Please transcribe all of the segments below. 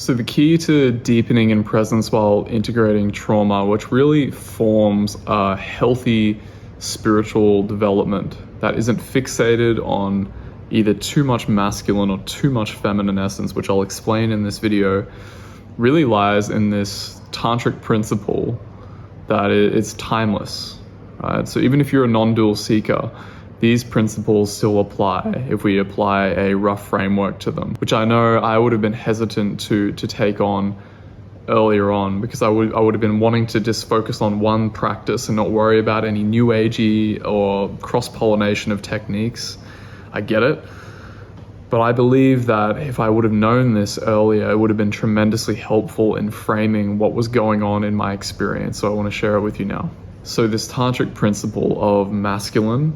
So the key to deepening in presence while integrating trauma, which really forms a healthy spiritual development that isn't fixated on either too much masculine or too much feminine essence, which I'll explain in this video, really lies in this tantric principle that it's timeless, right? So even if you're a non-dual seeker, these principles still apply if we apply a rough framework to them, which I know I would have been hesitant to take on earlier on, because I would have been wanting to just focus on one practice and not worry about any new agey or cross-pollination of techniques. I get it. But I believe that if I would have known this earlier, it would have been tremendously helpful in framing what was going on in my experience. So I want to share it with you now. So this tantric principle of masculine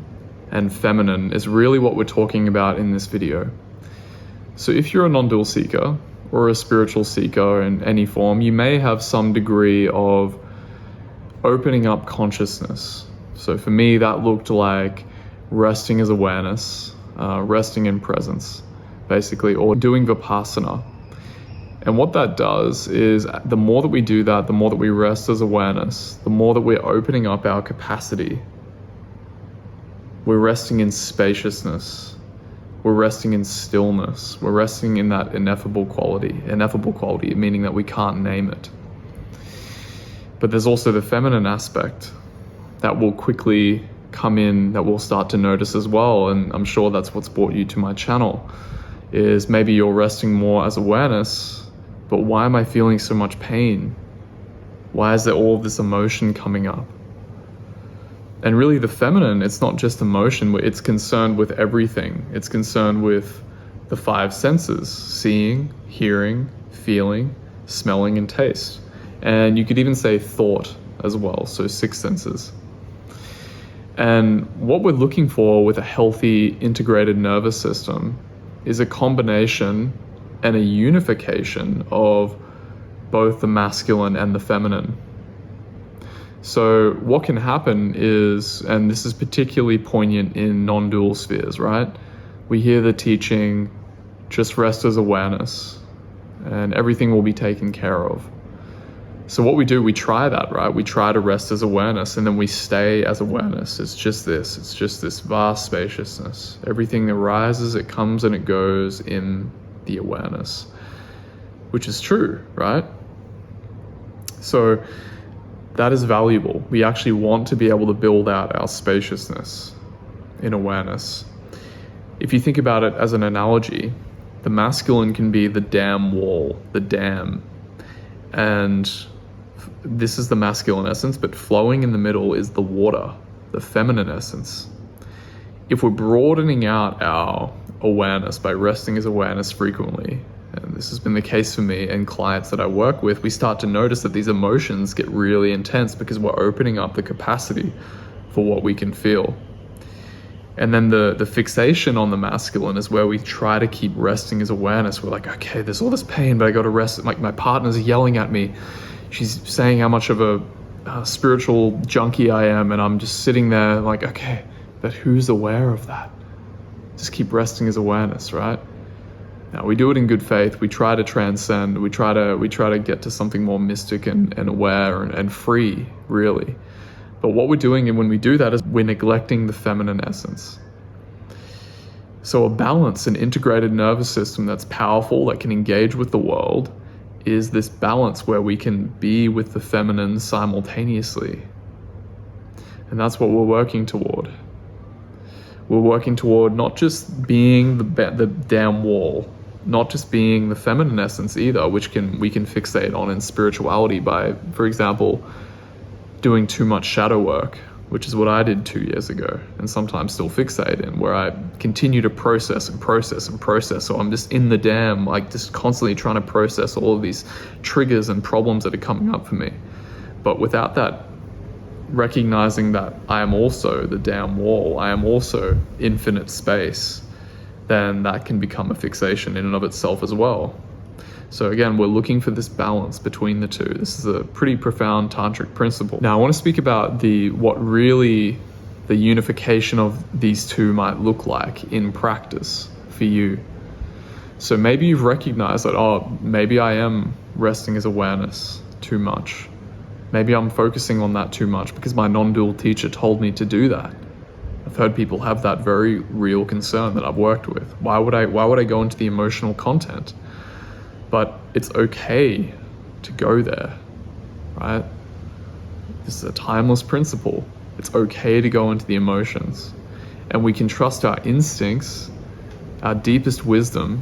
and feminine is really what we're talking about in this video. So if you're a non-dual seeker or a spiritual seeker in any form, you may have some degree of opening up consciousness. So for me, that looked like resting as awareness, resting in presence, basically, or doing Vipassana. And what that does is the more that we do that, the more that we rest as awareness, the more that we're opening up our capacity. We're resting in spaciousness. We're resting in stillness. We're resting in that ineffable quality, meaning that we can't name it. But there's also the feminine aspect that will quickly come in, that we'll start to notice as well. And I'm sure that's what's brought you to my channel, is maybe you're resting more as awareness, but why am I feeling so much pain? Why is there all this emotion coming up? And really the feminine, it's not just emotion, it's concerned with everything. It's concerned with the five senses: seeing, hearing, feeling, smelling, and taste. And you could even say thought as well, so 6 senses. And what we're looking for with a healthy integrated nervous system is a combination and a unification of both the masculine and the feminine. So what can happen is, and this is particularly poignant in non-dual spheres, right? We hear the teaching, just rest as awareness and everything will be taken care of. So what we do, we try that, right? We try to rest as awareness and then we stay as awareness. It's just this vast spaciousness. Everything that rises, it comes and it goes in the awareness, which is true, right? So that is valuable. We actually want to be able to build out our spaciousness in awareness. If you think about it as an analogy, the masculine can be the dam wall, the dam. And this is the masculine essence, but flowing in the middle is the water, the feminine essence. If we're broadening out our awareness by resting as awareness frequently, and this has been the case for me and clients that I work with, we start to notice that these emotions get really intense because we're opening up the capacity for what we can feel. And then the fixation on the masculine is where we try to keep resting as awareness. We're like, okay, there's all this pain, but I got to rest. Like my partner's yelling at me. She's saying how much of a spiritual junkie I am. And I'm just sitting there like, okay, but who's aware of that? Just keep resting as awareness, right? Now we do it in good faith. We try to transcend. We try to get to something more mystic and aware and free, really. But what we're doing when we do that is we're neglecting the feminine essence. So a balance, an integrated nervous system that's powerful, that can engage with the world, is this balance where we can be with the feminine simultaneously. And that's what we're working toward. We're working toward not just being the damn wall, not just being the feminine essence either, which we can fixate on in spirituality by, for example, doing too much shadow work, which is what I did 2 years ago and sometimes still fixate in, where I continue to process and process and process. So I'm just in the dam, like just constantly trying to process all of these triggers and problems that are coming up for me. But without that, recognizing that I am also the damn wall, I am also infinite space, then that can become a fixation in and of itself as well. So again, we're looking for this balance between the two. This is a pretty profound tantric principle. Now I want to speak about what really the unification of these two might look like in practice for you. So maybe you've recognized that, oh, maybe I am resting as awareness too much. Maybe I'm focusing on that too much because my non-dual teacher told me to do that. I've heard people have that very real concern that I've worked with. Why would I go into the emotional content? But it's okay to go there, right? This is a timeless principle. It's okay to go into the emotions. And we can trust our instincts, our deepest wisdom,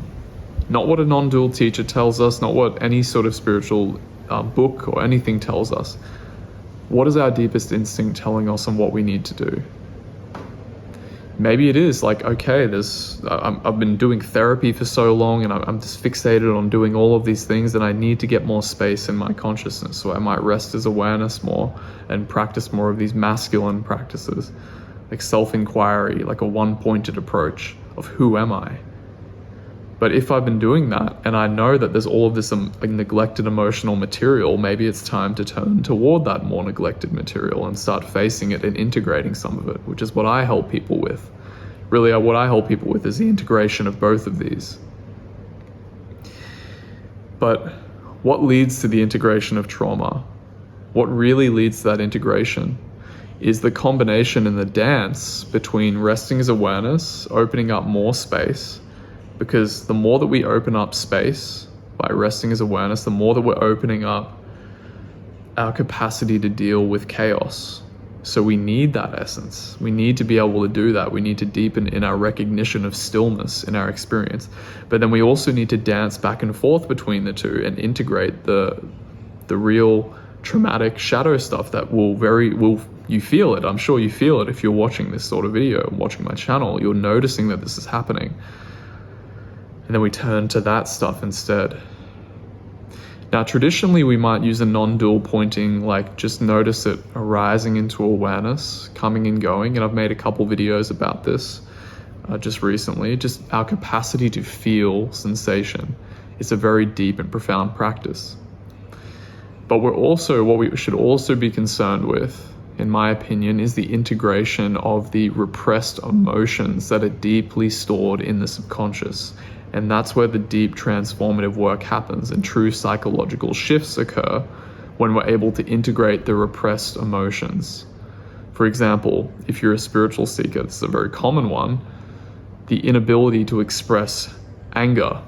not what a non-dual teacher tells us, not what any sort of spiritual book or anything tells us. What is our deepest instinct telling us on what we need to do? Maybe it is like, okay, I've been doing therapy for so long and I'm just fixated on doing all of these things that I need to get more space in my consciousness. So I might rest as awareness more and practice more of these masculine practices, like self-inquiry, like a one-pointed approach of who am I? But if I've been doing that and I know that there's all of this neglected emotional material, maybe it's time to turn toward that more neglected material and start facing it and integrating some of it, which is what I help people with. Really, what I help people with is the integration of both of these. But what leads to the integration of trauma? What really leads to that integration is the combination and the dance between resting as awareness, opening up more space, because the more that we open up space by resting as awareness, the more that we're opening up our capacity to deal with chaos. So we need that essence. We need to be able to do that. We need to deepen in our recognition of stillness in our experience. But then we also need to dance back and forth between the two and integrate the real traumatic shadow stuff that you feel it. I'm sure you feel it if you're watching this sort of video, watching my channel. You're noticing that this is happening. And then we turn to that stuff instead. Now, traditionally, we might use a non-dual pointing, like just notice it arising into awareness, coming and going. And I've made a couple videos about this just recently. Just our capacity to feel sensation. It's a very deep and profound practice. But what we should also be concerned with, in my opinion, is the integration of the repressed emotions that are deeply stored in the subconscious. And that's where the deep transformative work happens and true psychological shifts occur when we're able to integrate the repressed emotions. For example, if you're a spiritual seeker, this is a very common one, the inability to express anger.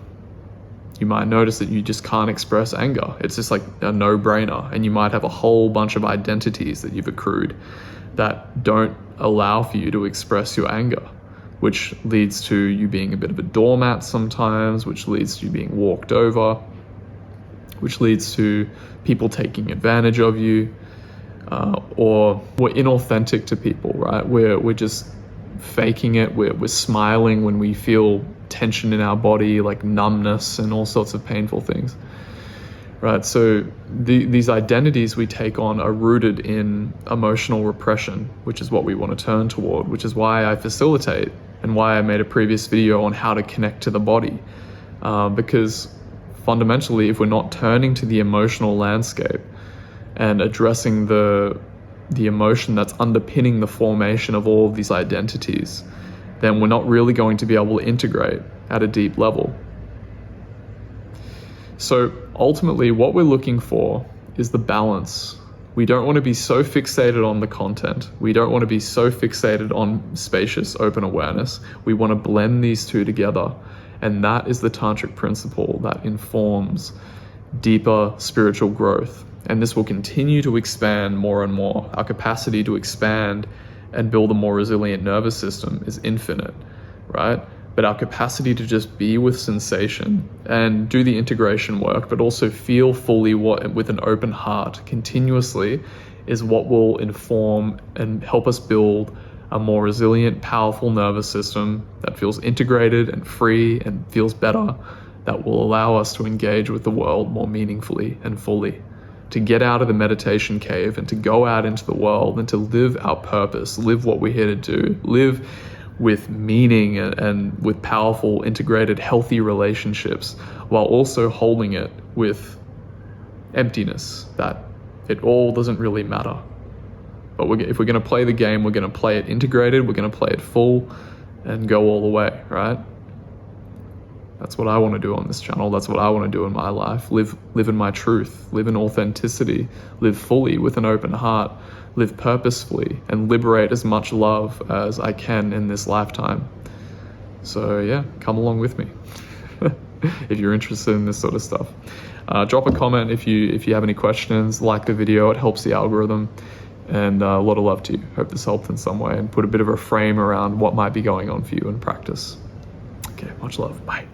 You might notice that you just can't express anger. It's just like a no-brainer. And you might have a whole bunch of identities that you've accrued that don't allow for you to express your anger, which leads to you being a bit of a doormat sometimes, which leads to you being walked over, which leads to people taking advantage of you, or we're inauthentic to people, right? We're just faking it. We're smiling when we feel tension in our body, like numbness and all sorts of painful things, right? So these identities we take on are rooted in emotional repression, which is what we want to turn toward, which is why I facilitate and why I made a previous video on how to connect to the body. Because fundamentally, if we're not turning to the emotional landscape and addressing the emotion that's underpinning the formation of all of these identities, then we're not really going to be able to integrate at a deep level. So ultimately, what we're looking for is the balance. We don't want to be so fixated on the content. We don't want to be so fixated on spacious, open awareness. We want to blend these two together. And that is the tantric principle that informs deeper spiritual growth. And this will continue to expand more and more. Our capacity to expand and build a more resilient nervous system is infinite, right? But our capacity to just be with sensation and do the integration work, but also feel fully with an open heart continuously, is what will inform and help us build a more resilient, powerful nervous system that feels integrated and free and feels better, that will allow us to engage with the world more meaningfully and fully, to get out of the meditation cave and to go out into the world and to live our purpose, live what we're here to do, live with meaning and with powerful, integrated, healthy relationships, while also holding it with emptiness, that it all doesn't really matter. But if we're going to play the game, we're going to play it integrated, we're going to play it full and go all the way, right? That's what I want to do on this channel. That's what I want to do in my life. Live in my truth, live in authenticity, live fully with an open heart, live purposefully, and liberate as much love as I can in this lifetime. So yeah, come along with me if you're interested in this sort of stuff. Drop a comment if you have any questions. Like the video, it helps the algorithm. And a lot of love to you. Hope this helped in some way and put a bit of a frame around what might be going on for you in practice. Okay, much love. Bye.